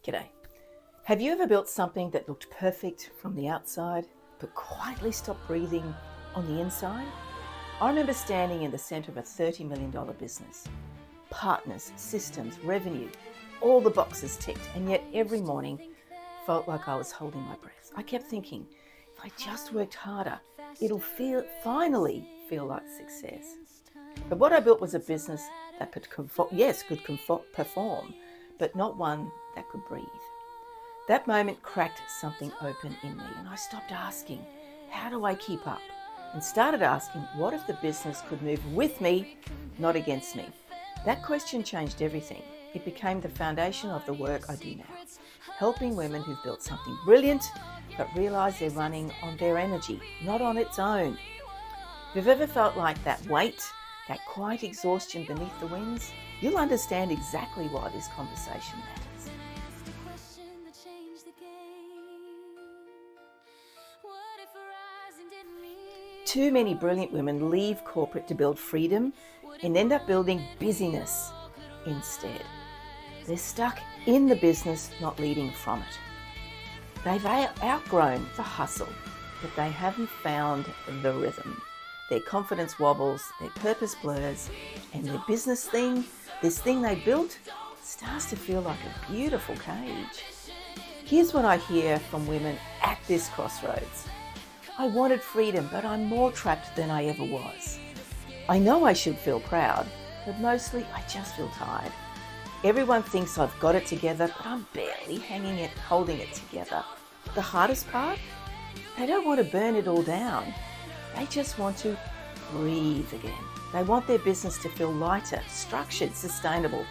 G'day. Have you ever built something that looked perfect from the outside, but quietly stopped breathing on the inside? I remember standing in the center of a $30 million business. Partners, systems, revenue, all the boxes ticked, and yet every morning felt like I was holding my breath. I kept thinking, if I just worked harder, it'll finally feel like success. But what I built was a business that could perform, but not one that could breathe. That moment cracked something open in me, and I stopped asking, how do I keep up? And started asking, what if the business could move with me, not against me? That question changed everything. It became the foundation of the work I do now, helping women who've built something brilliant, but realize they're running on their energy, not on its own. If you've ever felt like that weight, that quiet exhaustion beneath the wings, you'll understand exactly why this conversation matters. Too many brilliant women leave corporate to build freedom and end up building busyness instead. They're stuck in the business, not leading from it. They've outgrown the hustle, but they haven't found the rhythm. Their confidence wobbles, their purpose blurs, and their business thing, this thing they built, starts to feel like a beautiful cage. Here's what I hear from women at this crossroads. I wanted freedom, but I'm more trapped than I ever was. I know I should feel proud, but mostly I just feel tired. Everyone thinks I've got it together, but I'm barely holding it together. The hardest part? They don't want to burn it all down. They just want to breathe again. They want their business to feel lighter, structured, sustainable,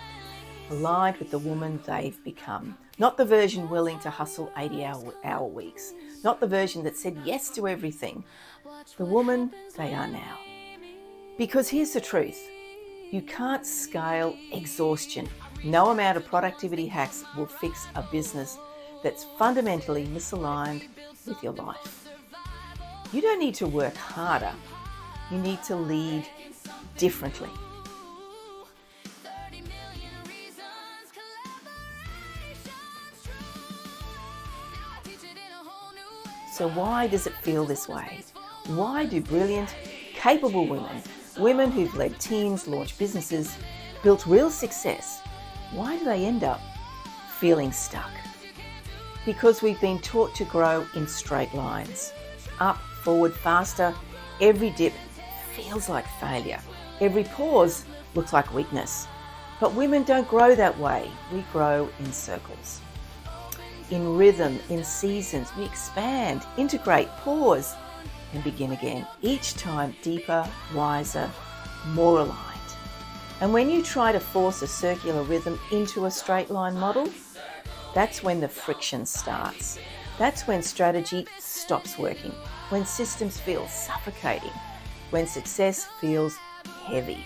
aligned with the woman they've become. Not the version willing to hustle 80-hour weeks. Not the version that said yes to everything. The woman they are now. Because here's the truth. You can't scale exhaustion. No amount of productivity hacks will fix a business that's fundamentally misaligned with your life. You don't need to work harder. You need to lead differently. So why does it feel this way? Why do brilliant, capable women who've led teams, launched businesses, built real success, why do they end up feeling stuck? Because we've been taught to grow in straight lines. Up, forward, faster. Every dip feels like failure. Every pause looks like weakness. But women don't grow that way. We grow in circles. In rhythm, in seasons, we expand, integrate, pause, and begin again. Each time deeper, wiser, more aligned. And when you try to force a circular rhythm into a straight line model, that's when the friction starts. That's when strategy stops working, when systems feel suffocating, when success feels heavy.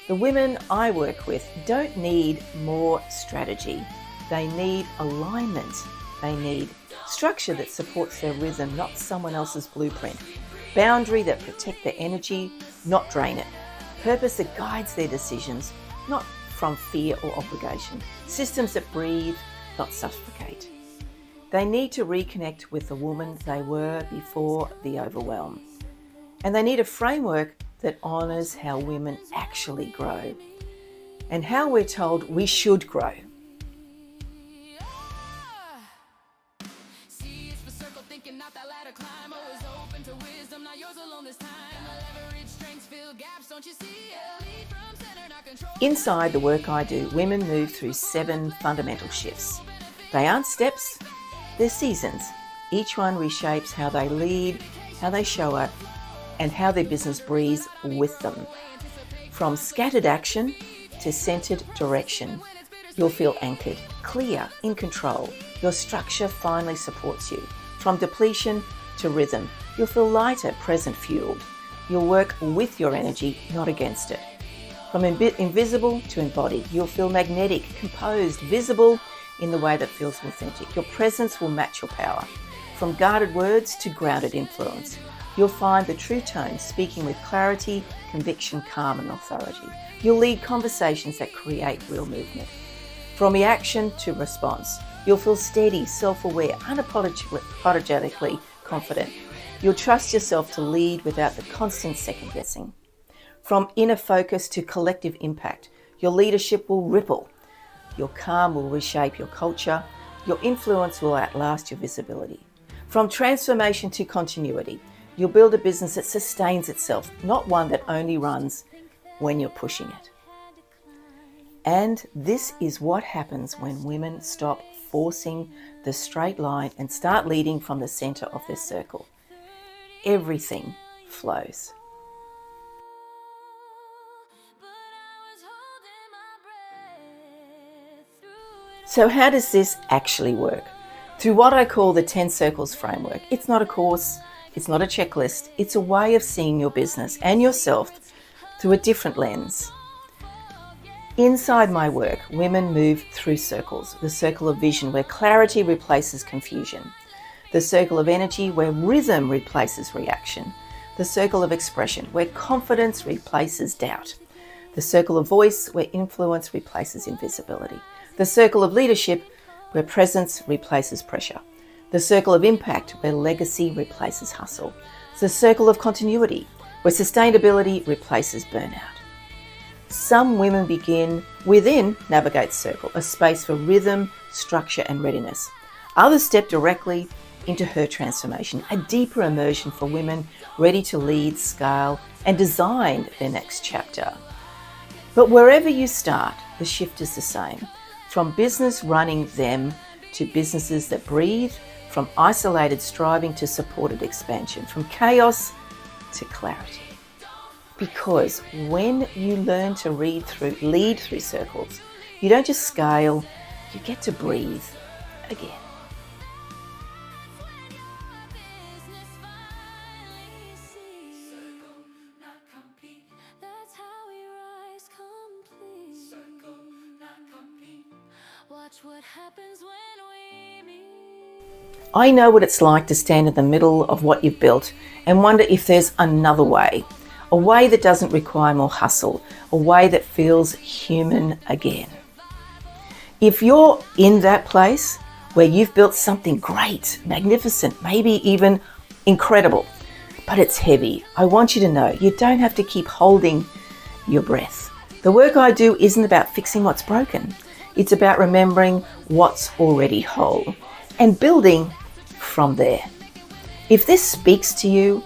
The women I work with don't need more strategy. They need alignment. They need structure that supports their rhythm, not someone else's blueprint. Boundary that protect their energy, not drain it. Purpose that guides their decisions, not from fear or obligation. Systems that breathe, not suffocate. They need to reconnect with the woman they were before the overwhelm. And they need a framework that honours how women actually grow and how we're told we should grow. Inside the work I do, women move through 7 fundamental shifts. They aren't steps, they're seasons. Each one reshapes how they lead, how they show up, and how their business breathes with them. From scattered action to centered direction, you'll feel anchored, clear, in control. Your structure finally supports you. From depletion to rhythm, you'll feel lighter, present, fueled. You'll work with your energy, not against it. From invisible to embodied, you'll feel magnetic, composed, visible in the way that feels authentic. Your presence will match your power. From guarded words to grounded influence, you'll find the true tone, speaking with clarity, conviction, calm, and authority. You'll lead conversations that create real movement. From reaction to response, you'll feel steady, self-aware, unapologetically confident. You'll trust yourself to lead without the constant second-guessing. From inner focus to collective impact, your leadership will ripple. Your calm will reshape your culture. Your influence will outlast your visibility. From transformation to continuity, you'll build a business that sustains itself, not one that only runs when you're pushing it. And this is what happens when women stop forcing the straight line and start leading from the center of their circle. Everything flows. So how does this actually work? Through what I call the 10 Circles framework. It's not a course, it's not a checklist, it's a way of seeing your business and yourself through a different lens. Inside my work, women move through circles. The circle of vision, where clarity replaces confusion. The circle of energy, where rhythm replaces reaction. The circle of expression, where confidence replaces doubt. The circle of voice, where influence replaces invisibility. The circle of leadership, where presence replaces pressure. The circle of impact, where legacy replaces hustle. The circle of continuity, where sustainability replaces burnout. Some women begin within NAVIG8 CIRCLE, a space for rhythm, structure and readiness. Others step directly into her transformation, a deeper immersion for women ready to lead, scale and design their next chapter. But wherever you start, the shift is the same. From business running them to businesses that breathe, from isolated striving to supported expansion, from chaos to clarity. Because when you learn to lead through circles, you don't just scale, you get to breathe again. I know what it's like to stand in the middle of what you've built and wonder if there's another way, a way that doesn't require more hustle, a way that feels human again. If you're in that place where you've built something great, magnificent, maybe even incredible, but it's heavy, I want you to know you don't have to keep holding your breath. The work I do isn't about fixing what's broken. It's about remembering what's already whole and building from there. If this speaks to you,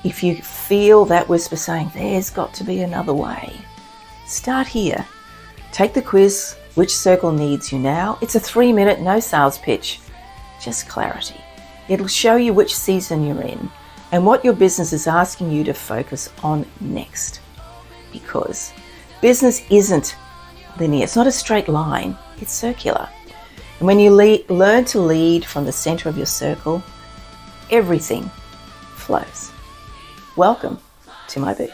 if you feel that whisper saying, there's got to be another way, start here. Take the quiz, Which Circle Needs You Now? It's a 3-minute, no sales pitch, just clarity. It'll show you which season you're in and what your business is asking you to focus on next. Because business isn't linear, it's not a straight line, it's circular. And when you learn to lead from the center of your circle, everything flows. Welcome to my booth.